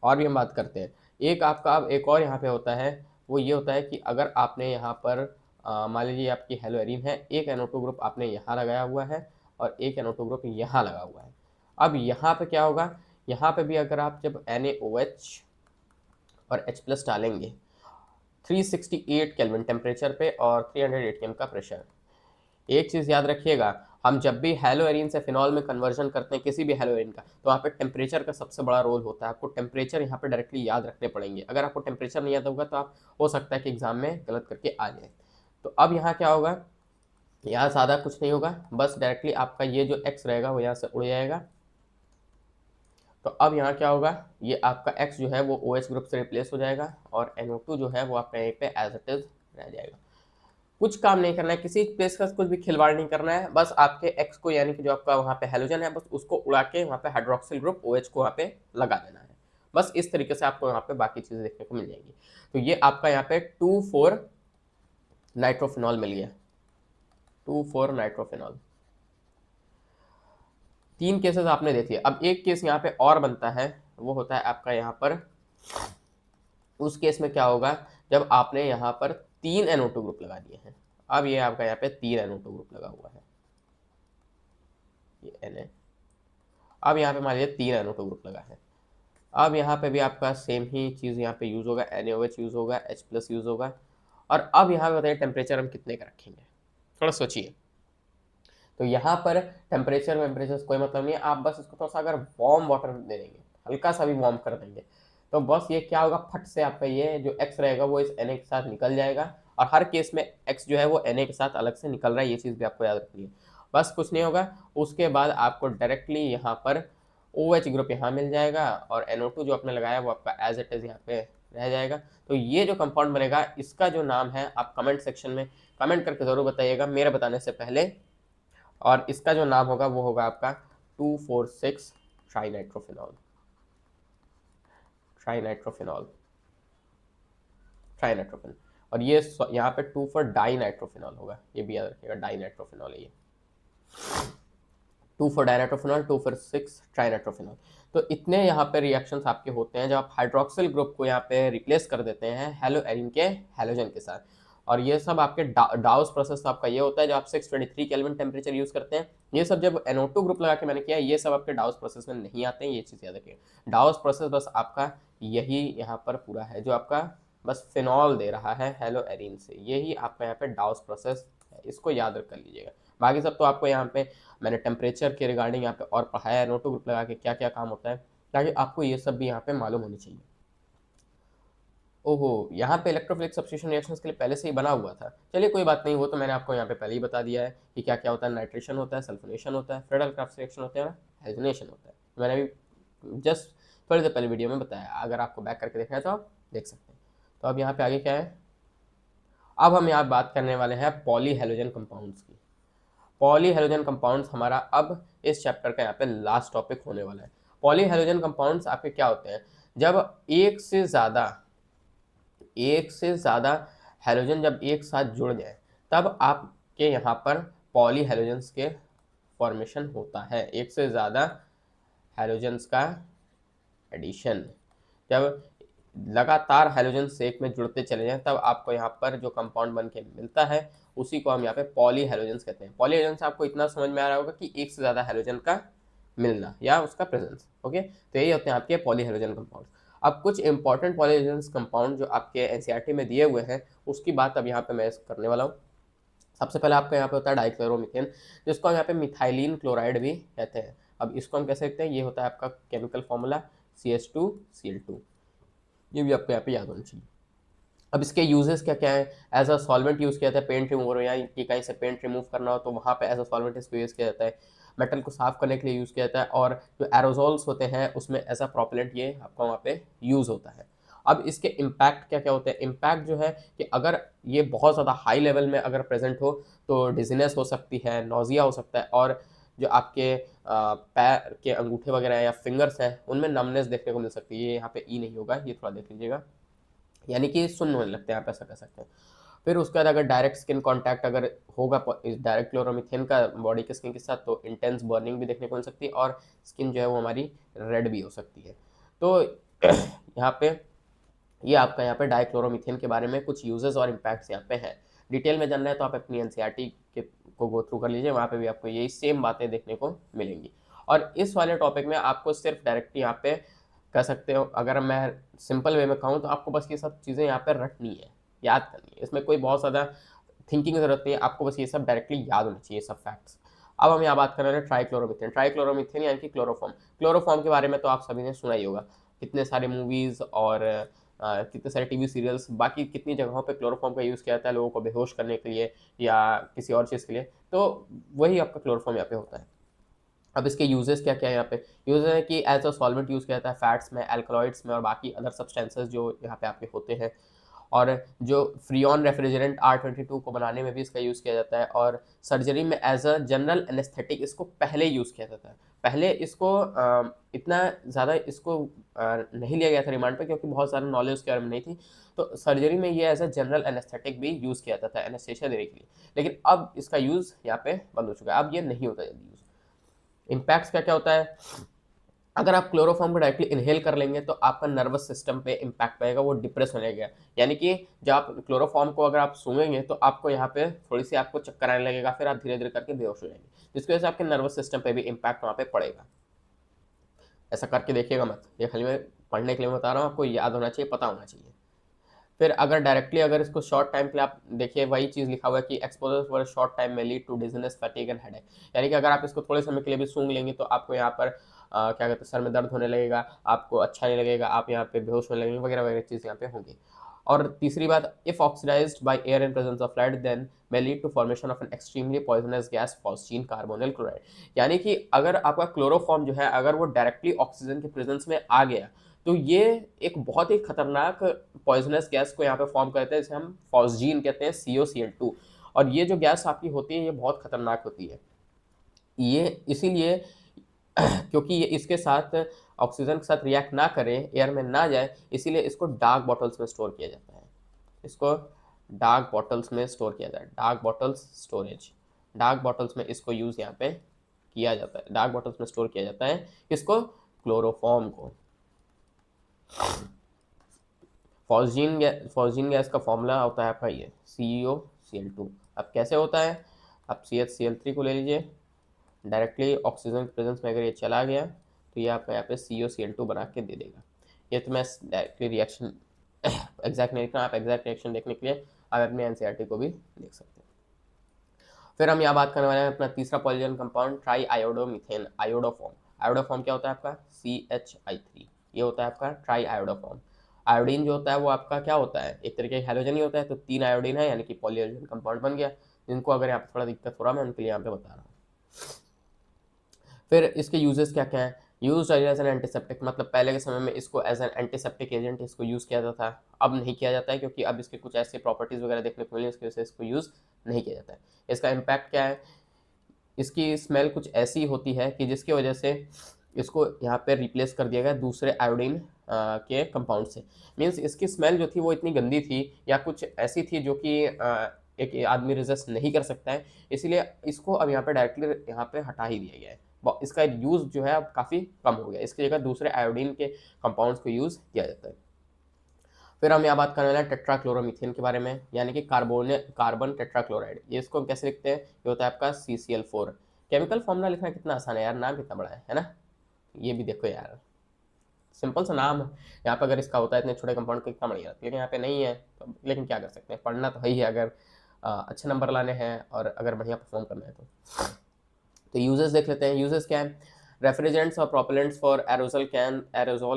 और भी हम बात करते हैं, एक आपका अब एक और यहाँ पे होता है, वो ये होता है कि अगर आपने यहाँ पर मान लीजिए आपकी हेलोएरिन है, एक NO2 ग्रुप आपने यहाँ लगाया हुआ है और एक NO2 ग्रुप यहाँ लगा हुआ है। अब यहाँ पे क्या होगा, यहाँ पे भी अगर आप जब NaOH और H+ डालेंगे 368 केल्विन टेम्परेचर पे और 300 atm का प्रेशर। एक चीज़ याद रखिएगा, हम जब भी हैलोएरिन से फिनॉल में कन्वर्जन करते हैं किसी भी हैलोएरिन का, तो वहाँ पे टेम्परेचर का सबसे बड़ा रोल होता है। आपको टेम्परेचर यहाँ पे डायरेक्टली याद रखने पड़ेंगे। अगर आपको टेम्परेचर नहीं याद होगा तो आप हो सकता है कि एग्जाम में गलत करके आ जाए। तो अब यहाँ क्या होगा, यहाँ ज़्यादा कुछ नहीं होगा, बस डायरेक्टली आपका ये जो एक्स रहेगा वो यहाँ से उड़ जाएगा। तो अब यहाँ क्या होगा, ये आपका एक्स जो है वो OH ग्रुप से रिप्लेस हो जाएगा और NO2 जो है वो आपका यहीं पे एज इट इज रह जाएगा। कुछ काम नहीं करना है, किसी प्लेस का कुछ भी खिलवाड़ नहीं करना है, बस आपके एक्स को यानी कि जो आपका वहाँ पे हैलोजन है बस उसको उड़ा के वहाँ पे हाइड्रोक्सिल ग्रुप OH को वहाँ पे लगा देना है। बस इस तरीके से आपको यहाँ पे बाकी चीज़ें देखने को मिल जाएंगी। तो ये आपका यहाँ पे 2,4 नाइट्रोफिनॉल मिल गया, 2,4 नाइट्रोफिनॉल। 3 केसेस आपने देख लिया। अब एक केस यहाँ पे और बनता है, वो होता है आपका यहाँ पर, उस केस में क्या होगा, जब आपने यहाँ पर 3 NO2 ग्रुप लगा दिए हैं। अब ये आपका यहाँ पे 3 NO2 ग्रुप लगा हुआ है, ये Na। अब यहाँ पे मान लीजिए 3 NO2 ग्रुप लगा है। अब यहाँ पे भी आपका सेम ही चीज़ यहाँ पे यूज़ होगा, NaOH यूज़ होगा, H+ यूज़ होगा। और अब यहाँ पे बताइए टेम्परेचर हम कितने का रखेंगे, थोड़ा सोचिए। तो यहाँ पर टेम्परेचर कोई मतलब नहीं है, आप बस इसको थोड़ा सा अगर वार्म वाटर दे देंगे, हल्का सा भी वार्म कर देंगे, तो बस ये क्या होगा, फट से आपका ये जो एक्स रहेगा वो इस Na के साथ निकल जाएगा। और हर केस में एक्स जो है वो Na के साथ अलग से निकल रहा है, ये चीज़ भी आपको याद रखनी है। बस कुछ नहीं होगा, उसके बाद आपको डायरेक्टली यहाँ पर OH ग्रुप यहाँ मिल जाएगा और NO2 जो आपने लगाया वो आपका एज इट इज यहाँ पे रह जाएगा। तो ये जो कंपाउंड बनेगा इसका जो नाम है आप कमेंट सेक्शन में कमेंट करके ज़रूर बताइएगा मेरे बताने से पहले। और इसका जो नाम होगा वो होगा आपका 2,4,6 ट्राइनाइट्रोफिनॉल, ट्राइनाइट्रोफिनॉल, ट्राइनाइट्रोफिन। और ये यहाँ पे 2,4 डाइनाइट्रोफिनॉल होगा, ये भी याद रखिएगा, डाइनाइट्रोफिनॉल है ये। 2,4 डाइनाइट्रोफिनॉल, 2,4,6 ट्राइनाइट्रोफिनॉल। तो इतने यहाँ पे रिएक्शंस आपके होते हैं जब आप हाइड्रोक्सिल ग्रुप को यहाँ पे रिप्लेस कर देते हैं हैलोएरिन के हैलोजन के साथ। और ये सब आपके डाउस प्रोसेस आपका ये होता है जब आप 623 केल्विन टेम्परेचर यूज करते हैं। ये सब जब NO2 ग्रुप लगा के मैंने किया, ये सब आपके डाउस प्रोसेस में नहीं आते हैं, ये चीज़ याद रखिए। डाउस प्रोसेस बस आपका यही यहाँ पर पूरा है जो आपका बस फिनॉल दे रहा है हैलोएरिन से, यही आपका यहाँ पे डाउस प्रोसेस है, इसको याद रख कर लीजिएगा। बाकी सब तो आपको यहाँ पे मैंने टेम्परेचर के रिगार्डिंग यहाँ पे और पढ़ाया है, NO2 ग्रुप लगा के क्या क्या काम होता है, ताकि आपको ये सब भी यहाँ पे मालूम होनी चाहिए। ओहो, यहाँ पे इलेक्ट्रोफिलिक सब्स्टिट्यूशन रिएक्शंस के लिए पहले से ही बना हुआ था। चलिए कोई बात नहीं, वो तो मैंने आपको यहाँ पे पहले ही बता दिया है कि क्या क्या होता है। नाइट्रेशन होता है, सल्फोनेशन होता है, फ्रेडल-क्राफ्ट रिएक्शन होता है और हेलोजनेशन होता है। मैंने अभी जस्ट थोड़ी देर पहले वीडियो में बताया, अगर आपको बैक करके देखना है तो आप देख सकते हैं। तो अब यहाँ पे आगे क्या है, अब हम यहाँ बात करने वाले हैं पॉली हेलोजन कंपाउंड्स की। पॉली हेलोजन कंपाउंड्स हमारा अब इस चैप्टर का यहाँ पे लास्ट टॉपिक होने वाला है। पॉली हेलोजन कंपाउंड्स आपके क्या होते हैं, जब एक से ज़्यादा हैलोजन जब एक साथ जुड़ जाए तब आपके यहाँ पर पॉली हैलोजन्स के फॉर्मेशन होता है। एक से ज़्यादा हैलोजन्स का एडिशन, जब लगातार हैलोजन एक में जुड़ते चले जाएं तब आपको यहाँ पर जो कंपाउंड बन के मिलता है उसी को हम यहाँ पे पॉली हैलोजन्स कहते हैं। पॉली हैलोजन्स आपको इतना समझ में आ रहा होगा कि एक से ज़्यादा हैलोजन का मिलना या उसका प्रेजेंस। ओके, तो यही होते हैं आपके पॉली हैलोजन कंपाउंड। अब कुछ इंपॉर्टेंट पॉली हैलोजन कंपाउंड जो आपके एनसीईआरटी में दिए हुए हैं उसकी बात अब यहाँ पे मैं करने वाला हूँ। सबसे पहले आपका यहाँ पे होता है डाइक्लोरोमीथेन, जिसको हम यहाँ पे मिथाइलिन क्लोराइड भी कहते हैं। अब इसको हम कह सकते हैं, ये होता है आपका केमिकल फॉर्मूला CH2Cl2, ये भी आपको यहाँ पे याद होना चाहिए। अब इसके यूजेस क्या क्या है, एज अ सॉल्वेंट यूज़ किया जाता है, पेंट रिमूवर या कि कहीं से पेंट रिमूव करना हो तो वहाँ पे एज अ सॉल्वेंट इसको यूज़ किया जाता है। मेटल को साफ करने के लिए यूज़ किया जाता है, और जो एरोजोल्स होते हैं उसमें एज अ प्रोपेलेंट ये आपका वहाँ पे यूज़ होता है। अब इसके इम्पैक्ट क्या क्या होते हैं, इम्पैक्ट जो है कि अगर ये बहुत ज़्यादा हाई लेवल में अगर प्रेजेंट हो तो डिजीनेस हो सकती है, नोजिया हो सकता है, और जो आपके पैर के अंगूठे वगैरह या फिंगर्स हैं उनमें नमनेस देखने को मिल सकती है। ये यहाँ पे ई नहीं होगा, ये थोड़ा देख लीजिएगा, यानी कि सुन्न होने लगते हैं, आप ऐसा कह सकते हैं। फिर उसके बाद अगर डायरेक्ट स्किन कांटेक्ट अगर होगा डायरेक्ट क्लोरोमीथेन का बॉडी के स्किन के साथ तो इंटेंस बर्निंग भी देखने को मिल सकती है और स्किन जो है वो हमारी रेड भी हो सकती है। तो यहाँ पे ये आपका यहाँ पे डाइक्लोरोमीथेन के बारे में कुछ यूजेस और इम्पैक्ट्स यहाँ पे हैं। डिटेल में जानना है तो आप अपनी एनसीईआरटी के को गो थ्रू कर लीजिए, वहाँ पे भी आपको यही सेम बातें देखने को मिलेंगी। और इस वाले टॉपिक में आपको सिर्फ डायरेक्ट यहाँ पे कह सकते हो। अगर मैं सिंपल वे में कहूँ तो आपको बस ये सब चीज़ें यहाँ पर रटनी है, याद करनी है, इसमें कोई बहुत ज़्यादा थिंकिंग की जरूरत नहीं है, आपको बस ये सब डायरेक्टली याद होना चाहिए, सब फैक्ट्स। अब हम यहाँ बात कर रहे हैं ट्राइक्लोरोमीथेन। ट्राइक्लोरोमीथेन यानी कि क्लोरोफॉर्म। क्लोरोफॉर्म के बारे में तो आप सभी ने सुना ही होगा, कितने सारे मूवीज़ और कितने सारे टीवी सीरियल्स, बाकी कितनी जगहों पे क्लोरोफॉर्म का यूज़ किया जाता है लोगों को बेहोश करने के लिए या किसी और चीज़ के लिए, तो वही आपका क्लोरोफॉर्म यहाँ पे होता है। अब इसके यूजेस क्या क्या है यहाँ पे? यूजेस है कि एज अ सॉल्वेंट यूज़ किया जाता है फैट्स में, एल्कलॉइड्स में और बाकी अदर सब्सटेंसेस जो यहाँ पे आपके होते हैं। और जो फ्रीऑन रेफ्रिजरेंट R22 को बनाने में भी इसका यूज़ किया जाता है। और सर्जरी में एज अ जनरल एनेस्थेटिक इसको पहले यूज़ किया जाता है। पहले इसको इतना ज़्यादा इसको नहीं लिया गया था रिमांड पे, क्योंकि बहुत सारा नॉलेज उसके बारे में नहीं थी। तो सर्जरी में ये एज अ जनरल एनेस्थेटिक भी यूज़ किया जाता था एनेस्थेशिया देने के लिए। लेकिन अब इसका यूज़ यहाँ पे बंद हो चुका है, अब ये नहीं होता जल्दी यूज़। इम्पैक्ट्स क्या क्या होता है? अगर आप क्लोरोफॉर्म को डायरेक्टली इनहेल कर लेंगे तो आपका नर्वस सिस्टम पे इम्पैक्ट पड़ेगा, वो डिप्रेस होने लगेगा। यानी कि जब आप क्लोरोफॉर्म को अगर आप सूंघेंगे तो आपको यहाँ पे थोड़ी सी आपको चक्कर आने लगेगा, फिर आप धीरे धीरे करके बेहोश हो जाएंगे, जिसकी वजह से आपके नर्वस सिस्टम पे भी इम्पैक्ट वहाँ पे पड़ेगा। ऐसा करके देखिएगा मत, ये खाली मैं पढ़ने के लिए बता रहा हूँ, आपको याद होना चाहिए, पता होना चाहिए। फिर अगर डायरेक्टली अगर इसको शॉर्ट टाइम के लिए आप देखिए, वही चीज़ लिखा हुआ है कि एक्सपोजर फॉर शॉर्ट टाइम में lead to dizziness, fatigue and headache. यानी कि अगर आप इसको थोड़े समय के लिए भी सूंघ लेंगे तो आपको यहाँ पर क्या कहते हैं, सर में दर्द होने लगेगा, आपको अच्छा नहीं लगेगा, आप यहाँ पे बेहोश होने लगेंगे, वगैरह वगैरह चीज़ यहाँ पे होंगी। और तीसरी बात, if oxidized by air in presence of light then may lead to formation of an extremely poisonous gas phosgene carbonyl chloride। यानी कि अगर आपका क्लोरोफॉर्म जो है अगर वो डायरेक्टली ऑक्सीजन के प्रेजेंस में आ गया तो ये एक बहुत ही खतरनाक पॉइजनस गैस को यहाँ पे फॉर्म करते हैं, जिसे हम फॉस्जीन कहते हैं, COCl2। और ये जो गैस आपकी होती है ये बहुत खतरनाक होती है। ये इसीलिए क्योंकि ये इसके साथ ऑक्सीजन के साथ रिएक्ट ना करे, एयर में ना जाए, इसीलिए इसको डार्क बॉटल्स में स्टोर किया जाता है। इसको डार्क बॉटल्स में स्टोर किया जाता है, dark bottles storage. Dark bottles में इसको यूज़ यहाँ पे किया जाता है, डार्क बॉटल्स में स्टोर किया जाता है किसको? क्लोरोफॉर्म को। फॉस्जीन गैस का फॉर्मूला होता है आपका ये COCl2। अब कैसे होता है? आप CH Cl3 को ले लीजिए, डायरेक्टली ऑक्सीजन के प्रेजेंस में अगर ये चला गया तो ये आपका यहाँ पे COCl2 बना के दे देगा। ये तो मैं डायरेक्टली रिएक्शन एग्जैक्ट नहीं लिखना, आप एग्जैक्ट रिएक्शन देखने के लिए आप अपने NCERT को भी देख सकते हैं। फिर हम यहाँ बात करने वाले हैं अपना तीसरा पॉलीजन कंपाउंड, ट्राई आयोडोमीथेन आयोडोफॉर्म। आयोडोफॉर्म क्या होता है आपका? CHI3। ये होता है आपका ट्राई आयोडोफॉर्म। आयोडीन जो होता है वो आपका क्या होता है? एक तरीके का हैलोजन ही होता है, तो 3 आयोडीन है यानी कि पॉलीजन कंपाउंड बन गया। जिनको अगर यहाँ पे थोड़ा दिक्कत हो रहा है मैं उनके लिए यहाँ पे बता रहा हूँ। फिर इसके यूजेस क्या क्या है? यूज एज एन एंटीसेप्टिक, मतलब पहले के समय में इसको एज एन एंटीसेप्टिक एजेंट इसको यूज़ किया जाता था, अब नहीं किया जाता है क्योंकि अब इसके कुछ ऐसे प्रॉपर्टीज़ वगैरह देखने को मिली, इसकी वजह से इसको यूज़ नहीं किया जाता है। इसका इम्पैक्ट क्या है? इसकी स्मेल कुछ ऐसी होती है कि जिसकी वजह से इसको यहाँ पे रिप्लेस कर दिया गया दूसरे आयोडीन के कंपाउंड से। मीन्स इसकी स्मेल जो थी वो इतनी गंदी थी या कुछ ऐसी थी जो कि एक आदमी रेजिस्ट नहीं कर सकता है, इसीलिए इसको अब यहाँ पे डायरेक्टली यहाँ पे हटा ही दिया गया है। इसका यूज़ जो है अब काफ़ी कम हो गया, इसकी जगह दूसरे आयोडीन के कंपाउंड्स को यूज़ किया जाता है। फिर हम यहाँ बात करने वाले हैं टेट्राक्लोरोमीथेन के बारे में, यानी कि कार्बन टेट्राक्लोराइड। ये इसको हम कैसे लिखते हैं? ये होता है आपका CCl4। केमिकल फॉर्मूला लिखना कितना आसान है यार, नाम कितना बड़ा है ना? ये भी देखो यार, सिंपल सा नाम है। यहाँ पे अगर इसका होता है इतने छोटे कंपाउंड का कितना बढ़िया, लेकिन यहाँ पे नहीं है तो लेकिन क्या कर सकते हैं, पढ़ना तो है ही है अगर अच्छे नंबर लाने हैं और अगर बढ़िया परफॉर्म करना है तो यूजेस देख लेते हैं। यूजेस क्या है? रेफ्रिजरेंट्स और प्रोपेलेंट्स फॉर एरोजोल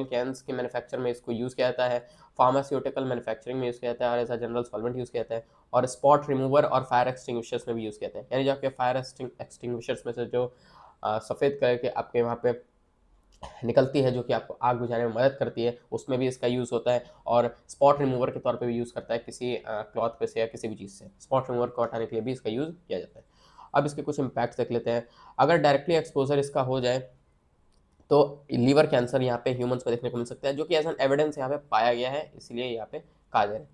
कैंस के मैन्युफैक्चर में इसको यूज़ किया जाता है। फार्मास्यूटिकल मैन्युफैक्चरिंग में यूज़ किया जाता है और as a general solvent use किया जाता है। और स्पॉट रिमूवर और फायर एक्सटिंग्विशर्स में भी यूज़ किया जाता है, यानी जो आपके फायर एक्सटिंग्विशर्स में से जो सफ़ेद कलर के आपके वहाँ पे निकलती है जो कि आपको आग बुझाने में मदद करती है, उसमें भी इसका यूज़ होता है। और स्पॉट रिमूवर के तौर पे भी यूज़ करता है, किसी क्लॉथ पे से या किसी भी चीज़ से स्पॉट रिमूवर को हटाने के लिए भी इसका यूज़ किया जाता है। अब इसके कुछ इम्पैक्ट्स देख लेते हैं। अगर डायरेक्टली एक्सपोजर इसका हो जाए तो लीवर कैंसर यहाँ पे ह्यूमंस में देखने को मिल सकता है, जो कि एज एन एविडेंस यहाँ पे पाया गया है, इसलिए यहाँ पे कहा जा रहा है।